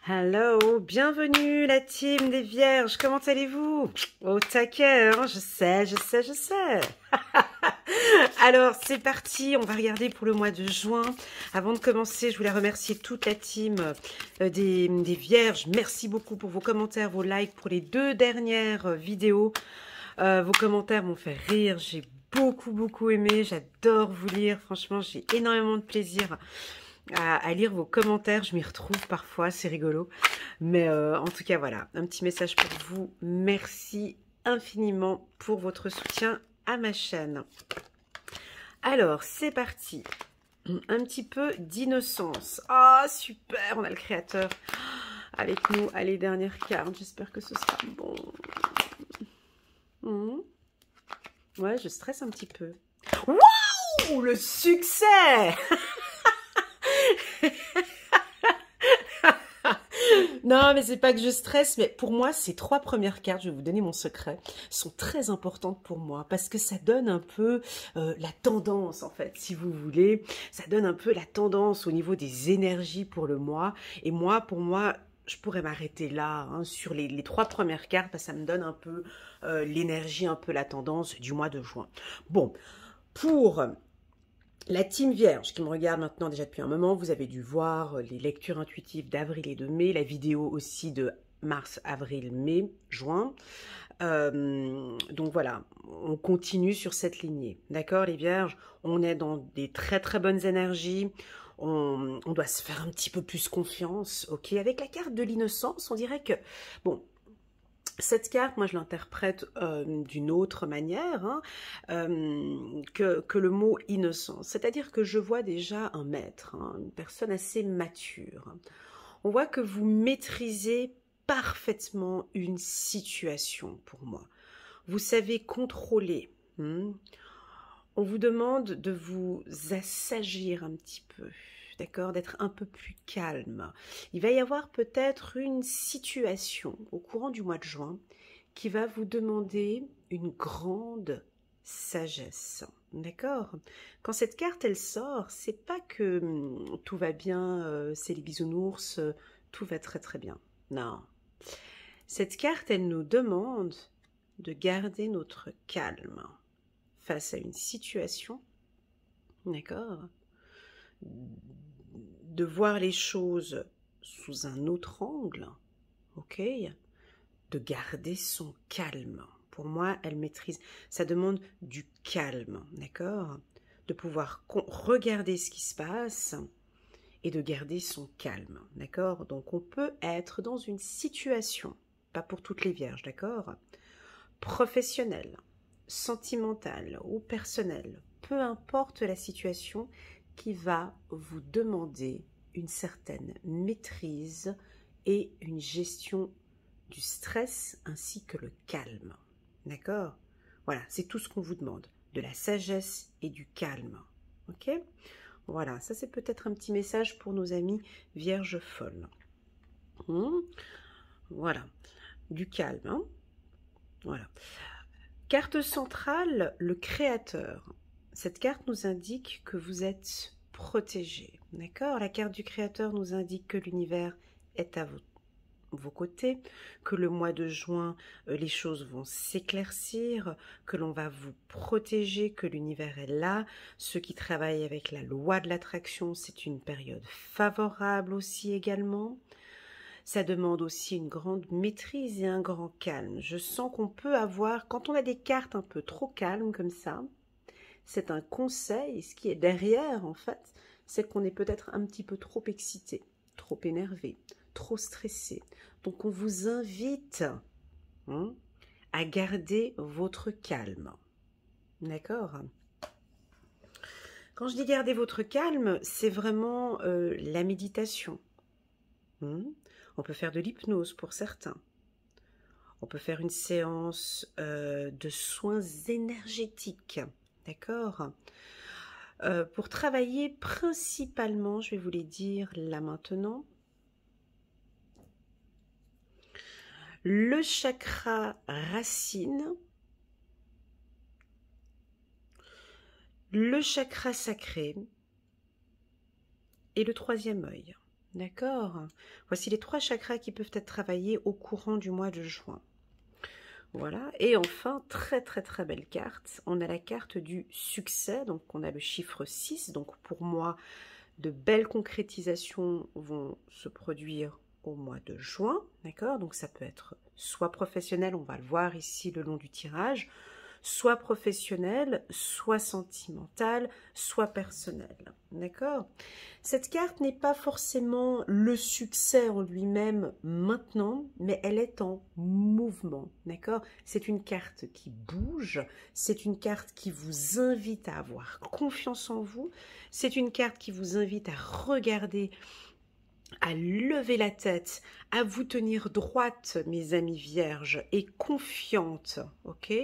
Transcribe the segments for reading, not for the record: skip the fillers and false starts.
Hello, bienvenue la team des Vierges, comment allez-vous? Au taquet, hein, je sais. Alors, c'est parti, on va regarder pour le mois de juin. Avant de commencer, je voulais remercier toute la team des Vierges. Merci beaucoup pour vos commentaires, vos likes pour les 2 dernières vidéos. Vos commentaires m'ont fait rire, j'ai beaucoup aimé, j'adore vous lire. Franchement, j'ai énormément de plaisir à lire vos commentaires, je m'y retrouve parfois, c'est rigolo. Mais en tout cas, voilà, un petit message pour vous. Merci infiniment pour votre soutien à ma chaîne. Alors, c'est parti. Un petit peu d'innocence. Ah, super, on a le créateur avec nous. Allez, dernière carte, j'espère que ce sera bon. Ouais, je stresse un petit peu. Waouh, le succès! Non, mais c'est pas que je stresse, mais pour moi, ces 3 premières cartes, je vais vous donner mon secret, sont très importantes pour moi parce que ça donne un peu la tendance, en fait, si vous voulez. Ça donne un peu la tendance au niveau des énergies pour le mois. Et moi, pour moi, je pourrais m'arrêter là, hein, sur les 3 premières cartes, parce que ça me donne un peu l'énergie, un peu la tendance du mois de juin. Bon, pour la team Vierge qui me regarde maintenant déjà depuis un moment, vous avez dû voir les lectures intuitives d'avril et de mai, la vidéo aussi de mars, avril, mai, juin. Donc voilà, on continue sur cette lignée. D'accord les Vierges? On est dans des très bonnes énergies. On doit se faire un petit peu plus confiance. Ok, avec la carte de l'innocence, on dirait que... Bon, cette carte, moi, je l'interprète d'une autre manière hein, que le mot innocence. C'est-à-dire que je vois déjà un maître, hein, une personne assez mature. On voit que vous maîtrisez parfaitement une situation pour moi. Vous savez contrôler. On vous demande de vous assagir un petit peu. D'accord, d'être un peu plus calme. Il va y avoir peut-être une situation au courant du mois de juin qui va vous demander une grande sagesse. D'accord? Quand cette carte elle sort, c'est pas que tout va bien, c'est les bisounours, tout va très bien. Non. Cette carte elle nous demande de garder notre calme face à une situation. D'accord? De voir les choses sous un autre angle, ok? De garder son calme. Pour moi, elle maîtrise. Ça demande du calme, d'accord? De pouvoir regarder ce qui se passe et de garder son calme, d'accord? Donc, on peut être dans une situation, pas pour toutes les vierges, d'accord? Professionnelle, sentimentale ou personnelle, peu importe la situation, qui va vous demander une certaine maîtrise et une gestion du stress ainsi que le calme. D'accord? Voilà, c'est tout ce qu'on vous demande. De la sagesse et du calme. Ok? Voilà, ça c'est peut-être un petit message pour nos amis vierges folles. Voilà, du calme. Hein? Voilà. Carte centrale, le créateur. Cette carte nous indique que vous êtes protégé. D'accord? La carte du créateur nous indique que l'univers est à vos côtés, que le mois de juin, les choses vont s'éclaircir, que l'on va vous protéger, que l'univers est là. Ceux qui travaillent avec la loi de l'attraction, c'est une période favorable aussi également. Ça demande aussi une grande maîtrise et un grand calme. Je sens qu'on peut avoir, quand on a des cartes un peu trop calmes comme ça, c'est un conseil. Ce qui est derrière, en fait, c'est qu'on est peut-être un petit peu trop excité, trop énervé, trop stressé. Donc, on vous invite à garder votre calme. D'accord? Quand je dis garder votre calme, c'est vraiment la méditation. On peut faire de l'hypnose pour certains. On peut faire une séance de soins énergétiques. D'accord? Pour travailler principalement, je vais vous les dire là maintenant, le chakra racine, le chakra sacré et le 3e œil. D'accord? Voici les 3 chakras qui peuvent être travaillés au courant du mois de juin. Voilà. Et enfin, très très très belle carte. On a la carte du succès. Donc, on a le chiffre 6. Donc, pour moi, de belles concrétisations vont se produire au mois de juin. D'accord? Donc, ça peut être soit professionnel, on va le voir ici le long du tirage, soit professionnel, soit sentimental, soit personnel. D'accord? Cette carte n'est pas forcément le succès en lui-même maintenant, mais elle est en mouvement. D'accord? C'est une carte qui bouge, c'est une carte qui vous invite à avoir confiance en vous, c'est une carte qui vous invite à regarder, à lever la tête, à vous tenir droite, mes amis vierges, et confiante, ok?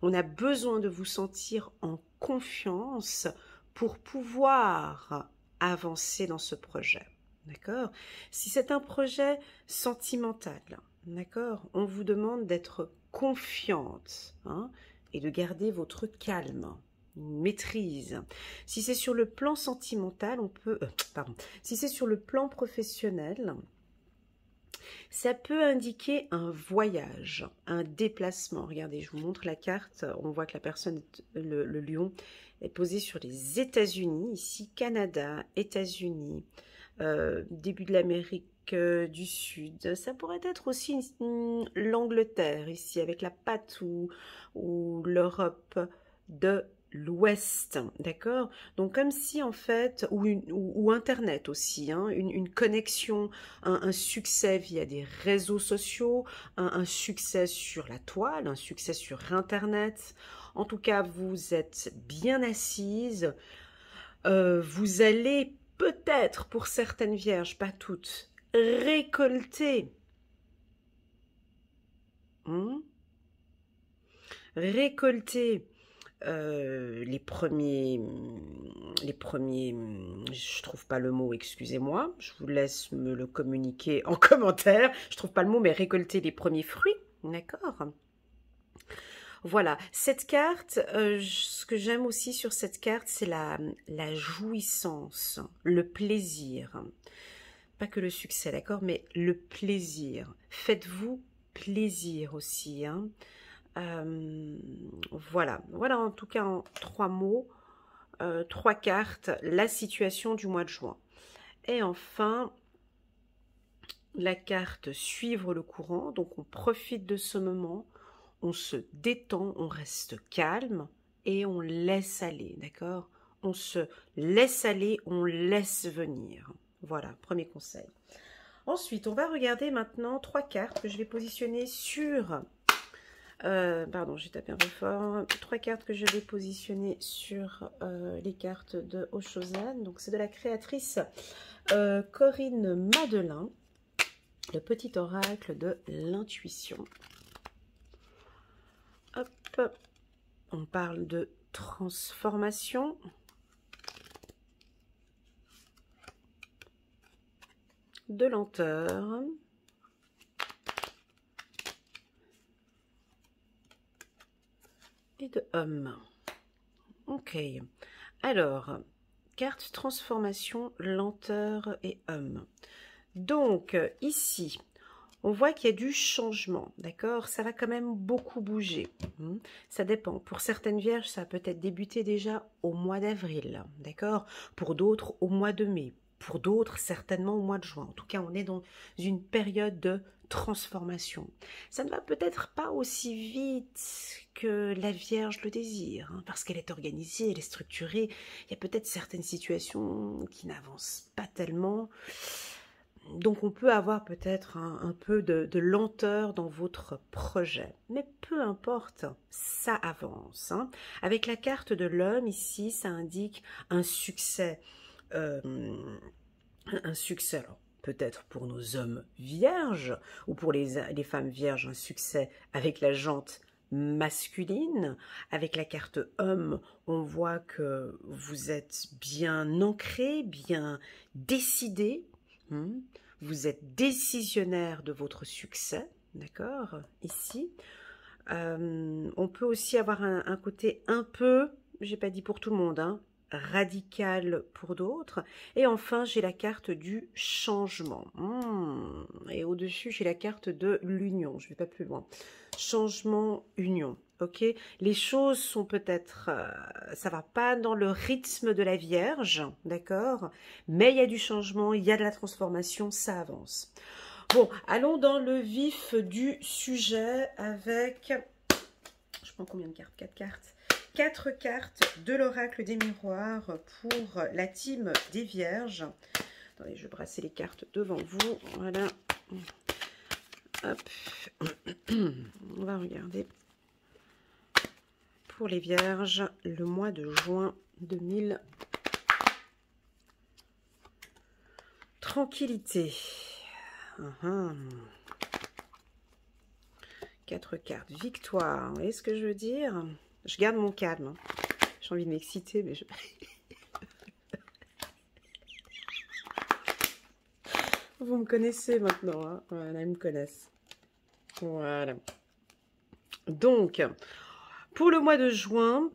On a besoin de vous sentir en confiance pour pouvoir avancer dans ce projet, d'accord? Si c'est un projet sentimental, d'accord, on vous demande d'être confiante, hein, et de garder votre calme, une maîtrise. Si c'est sur le plan sentimental, on peut... Si c'est sur le plan professionnel, ça peut indiquer un voyage, un déplacement. Regardez, je vous montre la carte. On voit que la personne, le lion, est posé sur les États-Unis. Ici, Canada, États-Unis, début de l'Amérique du Sud. Ça pourrait être aussi l'Angleterre, ici, avec la patte, ou l'Europe de l'Ouest, d'accord? Donc comme si en fait, ou Internet aussi, hein, une connexion, un succès via des réseaux sociaux, un succès sur la toile, un succès sur Internet. En tout cas, vous êtes bien assise. Vous allez peut-être, pour certaines vierges, pas toutes, récolter. Récolter les premiers, je trouve pas le mot, excusez-moi, je vous laisse me le communiquer en commentaire, je trouve pas le mot, mais récolter les premiers fruits, d'accord? Voilà, cette carte, ce que j'aime aussi sur cette carte, c'est la jouissance, le plaisir, pas que le succès, d'accord, mais le plaisir, faites-vous plaisir aussi, hein. Voilà en tout cas en 3 mots, 3 cartes, la situation du mois de juin. Et enfin, la carte suivre le courant, donc on profite de ce moment, on se détend, on reste calme et on laisse aller, d'accord? On se laisse aller, on laisse venir. Voilà, premier conseil. Ensuite, on va regarder maintenant 3 cartes que je vais positionner sur... pardon, j'ai tapé un peu fort. 3 cartes que je vais positionner sur les cartes de Oshozen. Donc, c'est de la créatrice Corinne Madelin, le petit oracle de l'intuition. Hop, on parle de transformation. De lenteur. Et de homme. Ok. Alors, carte transformation, lenteur et homme. Donc, ici, on voit qu'il y a du changement, d'accord? Ça va quand même beaucoup bouger. Ça dépend. Pour certaines vierges, ça a peut-être débuté déjà au mois d'avril, d'accord? Pour d'autres, au mois de mai. Pour d'autres, certainement au mois de juin. En tout cas, on est dans une période de transformation. Ça ne va peut-être pas aussi vite que la Vierge le désire, hein, parce qu'elle est organisée, elle est structurée. Il y a peut-être certaines situations qui n'avancent pas tellement. Donc on peut avoir peut-être un peu de lenteur dans votre projet. Mais peu importe, ça avance, hein. Avec la carte de l'homme ici, ça indique un succès. Un succès, alors peut-être pour nos hommes vierges, ou pour les femmes vierges, un succès avec la jante masculine. Avec la carte homme, on voit que vous êtes bien ancré, bien décidé. Vous êtes décisionnaire de votre succès, d'accord, ici. On peut aussi avoir un côté un peu, j'ai pas dit pour tout le monde, hein, radical pour d'autres. Et enfin, j'ai la carte du changement. Et au-dessus, j'ai la carte de l'union. Je ne vais pas plus loin. Changement, union. Ok, les choses sont peut-être, ça va pas dans le rythme de la Vierge, d'accord, mais il y a du changement, il y a de la transformation, ça avance. Bon, allons dans le vif du sujet avec, je prends combien de cartes? 4 cartes. 4 cartes de l'oracle des miroirs pour la team des Vierges. Attendez, je vais brasser les cartes devant vous, voilà. Hop, on va regarder. Pour les Vierges, le mois de juin 2000. Tranquillité. 4 cartes. Victoire. Vous voyez ce que je veux dire? Je garde mon calme. J'ai envie de m'exciter, mais je... Vous me connaissez maintenant. Hein, voilà, ils me connaissent. Voilà. Donc... Pour le mois de juin,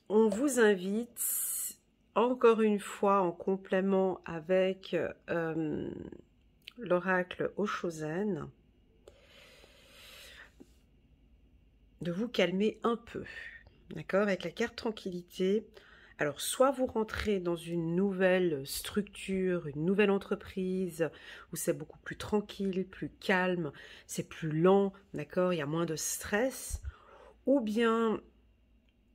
on vous invite, encore une fois, en complément avec l'oracle Oshozen, de vous calmer un peu, d'accord, avec la carte tranquillité. Alors, soit vous rentrez dans une nouvelle structure, une nouvelle entreprise, où c'est beaucoup plus tranquille, plus calme, c'est plus lent, d'accord, il y a moins de stress. Ou bien,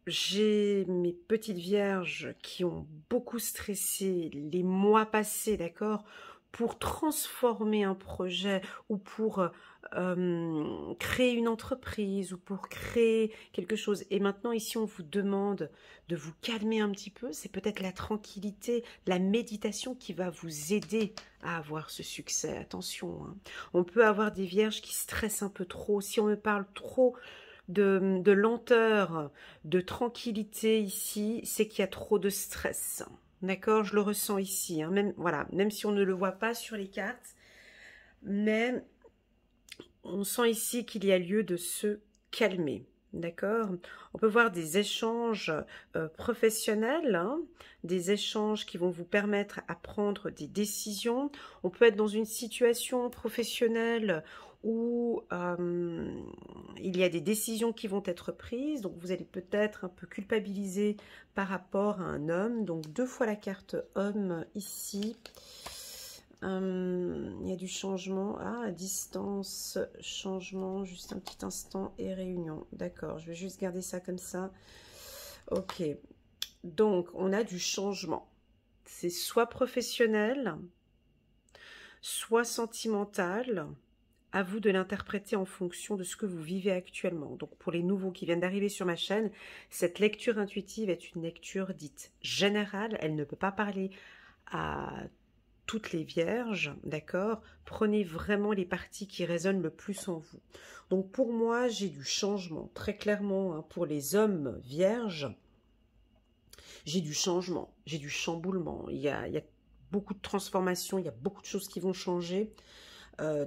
j'ai mes petites vierges qui ont beaucoup stressé les mois passés, d'accord, pour transformer un projet ou pour créer une entreprise ou pour créer quelque chose. Et maintenant, ici, on vous demande de vous calmer un petit peu. C'est peut-être la tranquillité, la méditation qui va vous aider à avoir ce succès. Attention, hein. On peut avoir des vierges qui stressent un peu trop. Si on me parle trop de lenteur, de tranquillité ici, c'est qu'il y a trop de stress. D'accord, je le ressens ici. Hein. Même, voilà, même si on ne le voit pas sur les cartes, mais on sent ici qu'il y a lieu de se calmer. D'accord, on peut voir des échanges professionnels, hein, des échanges qui vont vous permettre à prendre des décisions. On peut être dans une situation professionnelle où il y a des décisions qui vont être prises, donc vous allez peut-être un peu culpabiliser par rapport à un homme. Donc 2 fois la carte homme ici. Il y a du changement, à distance, changement, juste un petit instant et réunion. D'accord, je vais juste garder ça comme ça. Ok, donc on a du changement. C'est soit professionnel, soit sentimental. À vous de l'interpréter en fonction de ce que vous vivez actuellement. Donc pour les nouveaux qui viennent d'arriver sur ma chaîne, cette lecture intuitive est une lecture dite générale. Elle ne peut pas parler à toutes les vierges, d'accord? Prenez vraiment les parties qui résonnent le plus en vous. Donc pour moi, j'ai du changement, très clairement, hein, pour les hommes vierges, j'ai du changement, j'ai du chamboulement. Il y a beaucoup de transformations, il y a beaucoup de choses qui vont changer.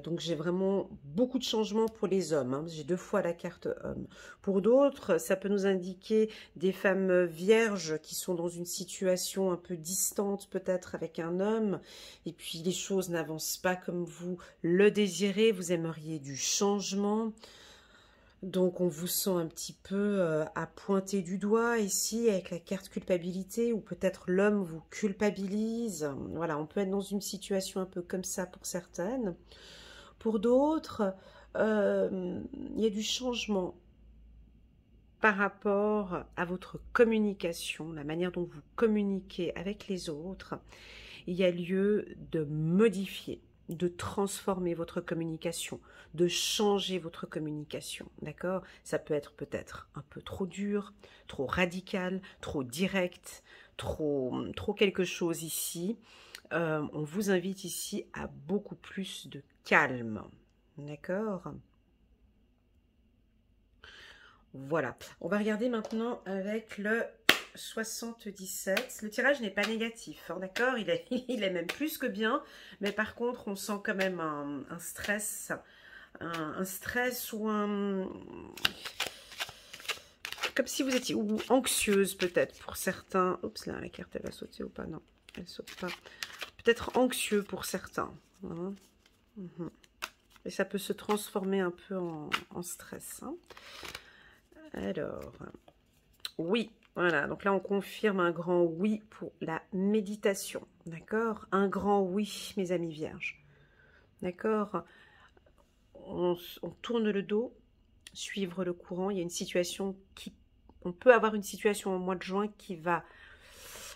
Donc j'ai vraiment beaucoup de changements pour les hommes, hein. J'ai 2 fois la carte homme. Pour d'autres, ça peut nous indiquer des femmes vierges qui sont dans une situation un peu distante peut-être avec un homme, et puis les choses n'avancent pas comme vous le désirez, vous aimeriez du changement. Donc on vous sent un petit peu à pointer du doigt ici avec la carte culpabilité, ou peut-être l'homme vous culpabilise. Voilà, on peut être dans une situation un peu comme ça pour certaines. Pour d'autres, il y a du changement par rapport à votre communication, la manière dont vous communiquez avec les autres. Il y a lieu de modifier, de transformer votre communication, de changer votre communication, d'accord? Ça peut être peut-être un peu trop dur, trop radical, trop direct, trop quelque chose ici. On vous invite ici à beaucoup plus de calme, d'accord? Voilà, on va regarder maintenant avec le 77. Le tirage n'est pas négatif, hein, d'accord, il est même plus que bien, mais par contre, on sent quand même un stress, un stress ou un... comme si vous étiez, ou anxieuse peut-être pour certains. Oups, là, la carte, elle va sauter ou pas? Non, elle saute pas. Peut-être anxieux pour certains. Hein. Et ça peut se transformer un peu en stress. Hein. Alors, oui, voilà. Donc là, on confirme un grand oui pour la méditation. D'accord? Un grand oui, mes amis vierges. D'accord? On tourne le dos, suivre le courant. Il y a une situation qui... On peut avoir une situation au mois de juin qui va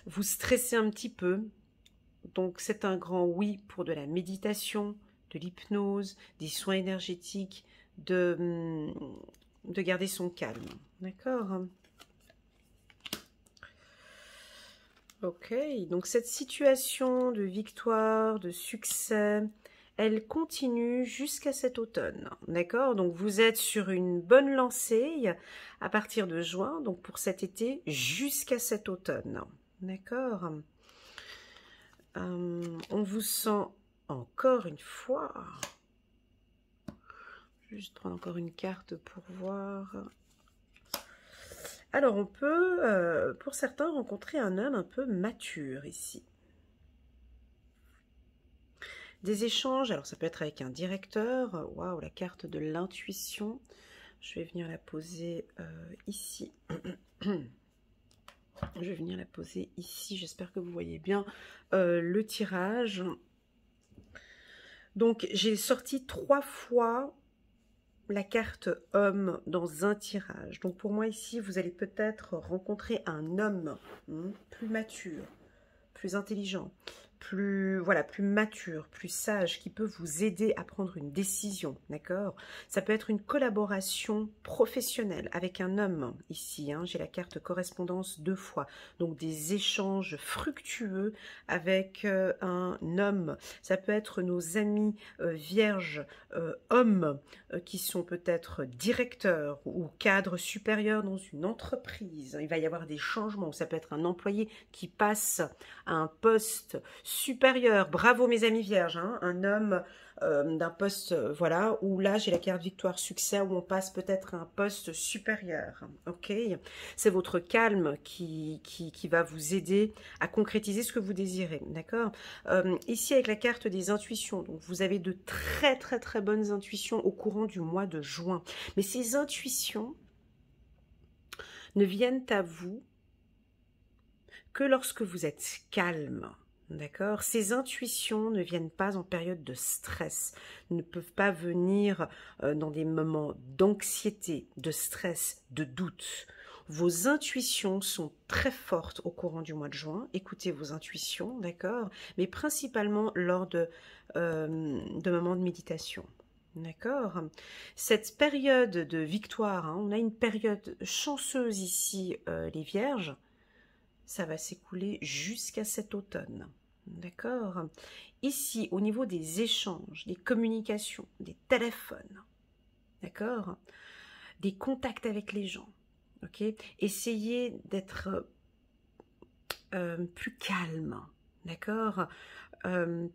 vous stresser un petit peu. Donc, c'est un grand oui pour de la méditation, de l'hypnose, des soins énergétiques, de garder son calme. D'accord? Ok, donc cette situation de victoire, de succès, elle continue jusqu'à cet automne. D'accord? Donc vous êtes sur une bonne lancée à partir de juin, donc pour cet été jusqu'à cet automne. D'accord? On vous sent encore une fois. Je vais juste prendre encore une carte pour voir. Alors, on peut, pour certains, rencontrer un homme un peu mature ici. Des échanges, alors ça peut être avec un directeur. Waouh, la carte de l'intuition. Je vais venir la poser ici. Je vais venir la poser ici. J'espère que vous voyez bien le tirage. Donc, j'ai sorti 3 fois la carte homme dans un tirage. Donc pour moi ici, vous allez peut-être rencontrer un homme plus mature, plus intelligent, plus mature, plus sage, qui peut vous aider à prendre une décision, d'accord? Ça peut être une collaboration professionnelle avec un homme ici, hein, j'ai la carte correspondance 2 fois, donc des échanges fructueux avec un homme. Ça peut être nos amis vierges, hommes, qui sont peut-être directeurs ou cadres supérieurs dans une entreprise. Il va y avoir des changements, ça peut être un employé qui passe à un poste supérieur. Bravo mes amis vierges, hein, un homme d'un poste, voilà, où là j'ai la carte victoire succès, où on passe peut-être à un poste supérieur, ok? C'est votre calme qui va vous aider à concrétiser ce que vous désirez, d'accord? Ici avec la carte des intuitions, donc vous avez de très très très bonnes intuitions au courant du mois de juin, mais ces intuitions ne viennent à vous que lorsque vous êtes calme. D'accord? Ces intuitions ne viennent pas en période de stress, ne peuvent pas venir dans des moments d'anxiété, de stress, de doute. Vos intuitions sont très fortes au courant du mois de juin. Écoutez vos intuitions, d'accord? Mais principalement lors de moments de méditation. D'accord? Cette période de victoire, hein, on a une période chanceuse ici, les vierges. Ça va s'écouler jusqu'à cet automne. D'accord? Ici, au niveau des échanges, des communications, des téléphones, d'accord? Des contacts avec les gens, ok? Essayez d'être plus calme, d'accord?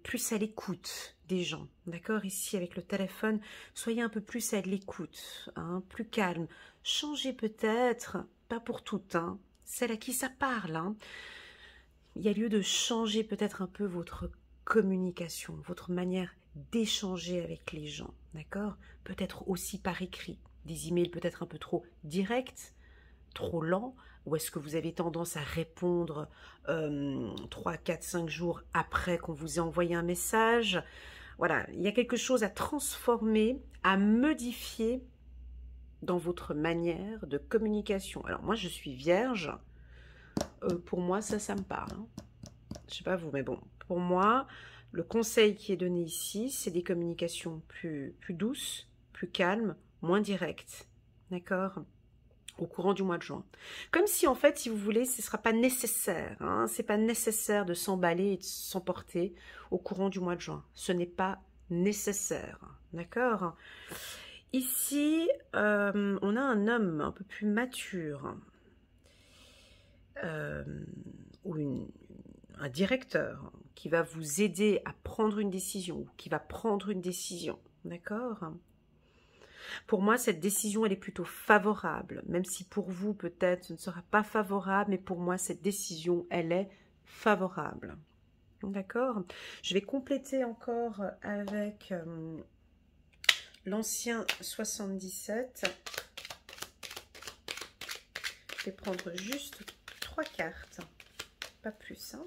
Plus à l'écoute des gens, d'accord? Ici, avec le téléphone, soyez un peu plus à l'écoute, hein, plus calme. Changez peut-être, pas pour toutes, hein, celle à qui ça parle, hein. Il y a lieu de changer peut-être un peu votre communication, votre manière d'échanger avec les gens, d'accord? Peut-être aussi par écrit, des emails peut-être un peu trop directs, trop lents, ou est-ce que vous avez tendance à répondre 3, 4, 5 jours après qu'on vous ait envoyé un message? Voilà, il y a quelque chose à transformer, à modifier dans votre manière de communication. Alors moi, je suis vierge. Pour moi, ça me parle. Hein. Je sais pas vous, mais bon, pour moi, le conseil qui est donné ici, c'est des communications plus douces, plus calmes, moins directes. D'accord? Au courant du mois de juin. Comme si, en fait, si vous voulez, ce ne sera pas nécessaire. Hein, c'est pas nécessaire de s'emballer et de s'emporter au courant du mois de juin. Ce n'est pas nécessaire. D'accord? Ici, on a un homme un peu plus mature. Ou un directeur qui va vous aider à prendre une décision, ou qui va prendre une décision, d'accord? Pour moi, cette décision, elle est plutôt favorable, même si pour vous, peut-être, ce ne sera pas favorable, mais pour moi, cette décision, elle est favorable. D'accord? Je vais compléter encore avec l'ancien 77. Je vais prendre juste 3 cartes, pas plus, hein.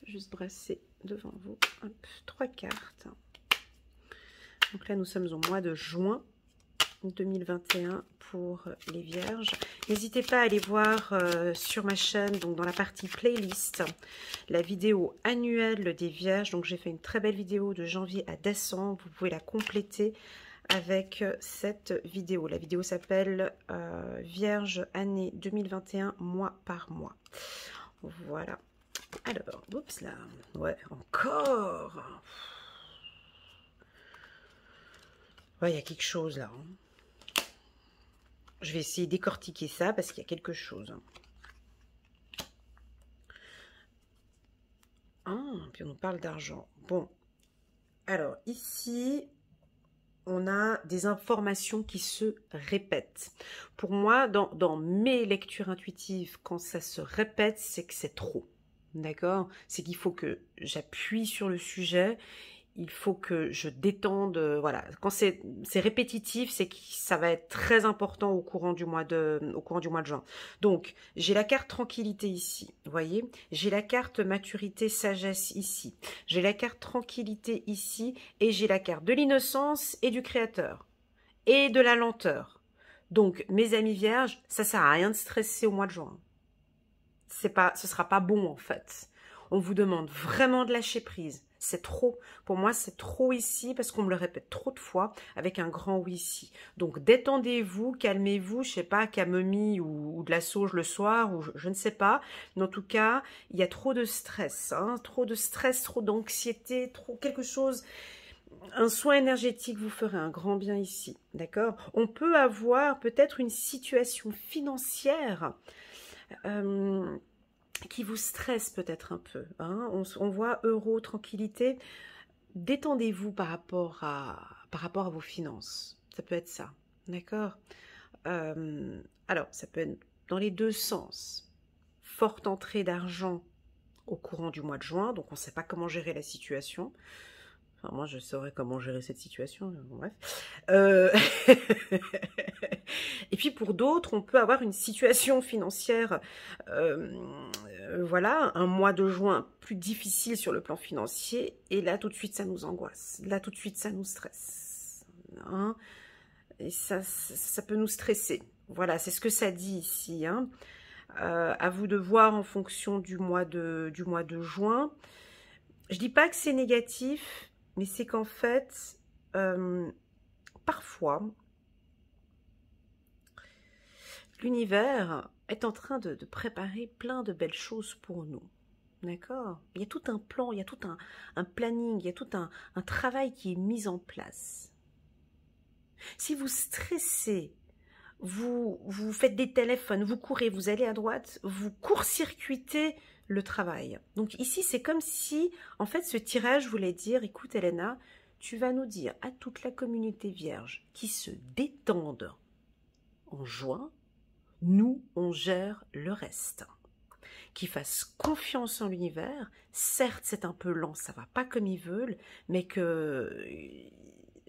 Juste brasser devant vous. Hop, 3 cartes. Donc là, nous sommes au mois de juin 2021 pour les vierges. N'hésitez pas à aller voir sur ma chaîne, donc dans la partie playlist, la vidéo annuelle des vierges. Donc j'ai fait une très belle vidéo de janvier à décembre. Vous pouvez la compléter avec cette vidéo. La vidéo s'appelle Vierge année 2021, mois par mois. Voilà. Alors, oups là. Ouais, encore. Ouais, il y a quelque chose là. Je vais essayer de décortiquer ça parce qu'il y a quelque chose. Ah, puis on nous parle d'argent. Bon. Alors, ici, on a des informations qui se répètent. Pour moi, dans mes lectures intuitives, quand ça se répète, c'est que c'est trop. D'accord? C'est qu'il faut que j'appuie sur le sujet. Il faut que je détende, voilà. Quand c'est répétitif, c'est que ça va être très important au courant du mois de juin. Donc, j'ai la carte tranquillité ici, vous voyez. J'ai la carte maturité, sagesse ici. J'ai la carte tranquillité ici. Et j'ai la carte de l'innocence et du créateur. Et de la lenteur. Donc, mes amis vierges, ça sert à rien de stresser au mois de juin. Ce sera pas bon, en fait. On vous demande vraiment de lâcher prise. C'est trop. Pour moi, c'est trop ici parce qu'on me le répète trop de fois avec un grand oui ici. Donc, détendez-vous, calmez-vous, je sais pas, camomille ou de la sauge le soir ou je ne sais pas. Mais en tout cas, il y a trop de stress, hein, trop de stress, trop d'anxiété, trop quelque chose. Un soin énergétique vous ferait un grand bien ici, d'accord? On peut avoir peut-être une situation financière qui vous stresse peut-être un peu. Hein. On voit euro, tranquillité. Détendez-vous par rapport à vos finances. Ça peut être ça. D'accord? Alors, ça peut être dans les deux sens. Forte entrée d'argent au courant du mois de juin. Donc, on ne sait pas comment gérer la situation. Enfin, moi, je saurais comment gérer cette situation. Bref. Et puis pour d'autres, on peut avoir une situation financière, voilà, un mois de juin plus difficile sur le plan financier. Et là, tout de suite, ça nous angoisse. Là, tout de suite, ça nous stresse. Hein, et ça peut nous stresser. Voilà, c'est ce que ça dit ici. Hein. À vous de voir en fonction du mois de juin. Je dis pas que c'est négatif, mais c'est qu'en fait, parfois, l'univers est en train de préparer plein de belles choses pour nous. D'accord? Il y a tout un plan, il y a tout un planning, il y a tout un travail qui est mis en place. Si vous stressez, vous faites des téléphones, vous courez, vous allez à droite, vous court-circuitez le travail. Donc ici, c'est comme si, en fait, ce tirage voulait dire, écoute Elena, tu vas nous dire à toute la communauté vierge qui se détendent en juin, nous, on gère le reste. Qui fassent confiance en l'univers. Certes, c'est un peu lent, ça va pas comme ils veulent, mais que,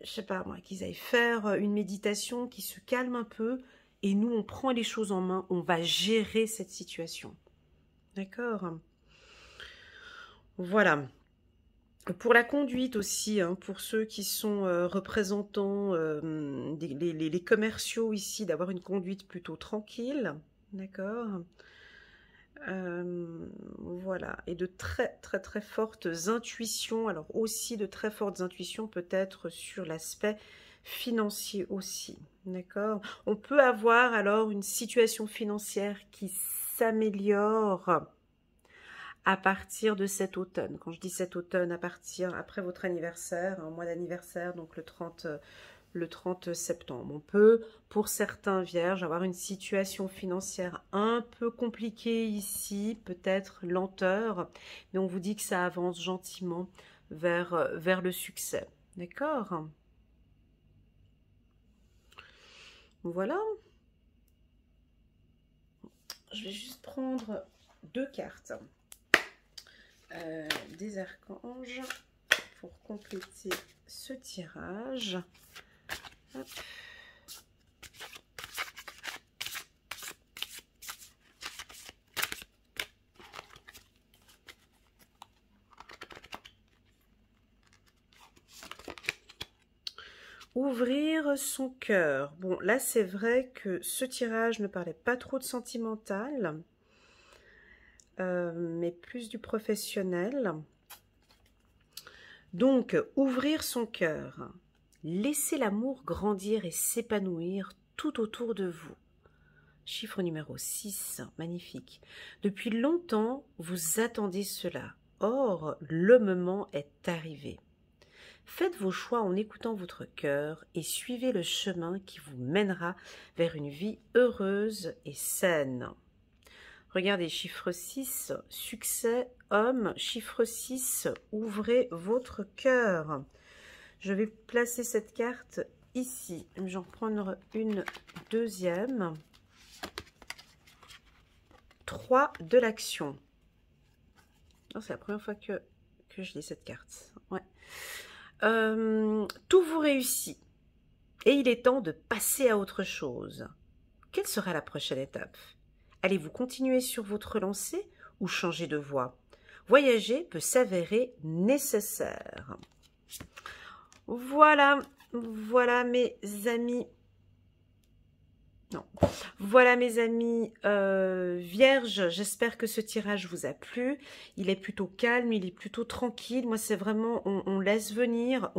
je sais pas moi, qu'ils aillent faire une méditation, qui se calment un peu, et nous, on prend les choses en main, on va gérer cette situation. D'accord? Voilà. Pour la conduite aussi, hein, pour ceux qui sont représentants, les commerciaux ici, d'avoir une conduite plutôt tranquille. D'accord? Voilà, et de très très très fortes intuitions, alors aussi de très fortes intuitions peut-être sur l'aspect financier aussi, d'accord? On peut avoir alors une situation financière qui s'améliore à partir de cet automne. Quand je dis cet automne, à partir après votre anniversaire, un mois d'anniversaire, donc le 30 septembre. On peut, pour certains vierges, avoir une situation financière un peu compliquée ici, peut-être lenteur, mais on vous dit que ça avance gentiment vers le succès. D'accord? Voilà. Je vais juste prendre 2 cartes des archanges pour compléter ce tirage. Hop. Ouvrir son cœur. Bon, là, c'est vrai que ce tirage ne parlait pas trop de sentimental, mais plus du professionnel. Donc, ouvrir son cœur. Laissez l'amour grandir et s'épanouir tout autour de vous. Chiffre numéro 6, magnifique. Depuis longtemps, vous attendez cela. Or, le moment est arrivé. Faites vos choix en écoutant votre cœur et suivez le chemin qui vous mènera vers une vie heureuse et saine. Regardez, chiffre 6, succès, homme. Chiffre 6, ouvrez votre cœur. Je vais placer cette carte ici. Je vais en prendre une deuxième. 3 de l'action. C'est la première fois que je lis cette carte. Ouais. Tout vous réussit et il est temps de passer à autre chose. Quelle sera la prochaine étape? Allez-vous continuer sur votre lancée ou changer de voie? Voyager peut s'avérer nécessaire. Voilà, voilà mes amis. Non. Voilà mes amis vierges, j'espère que ce tirage vous a plu. Il est plutôt calme, il est plutôt tranquille. Moi c'est vraiment, on laisse venir,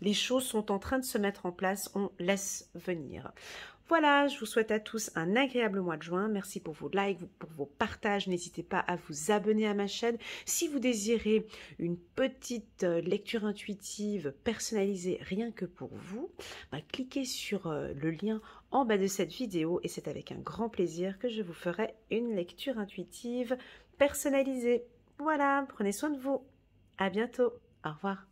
Les choses sont en train de se mettre en place, on laisse venir. Voilà, je vous souhaite à tous un agréable mois de juin. Merci pour vos likes, pour vos partages. N'hésitez pas à vous abonner à ma chaîne. Si vous désirez une petite lecture intuitive personnalisée rien que pour vous, cliquez sur le lien en bas de cette vidéo et c'est avec un grand plaisir que je vous ferai une lecture intuitive personnalisée. Voilà, prenez soin de vous. À bientôt. Au revoir.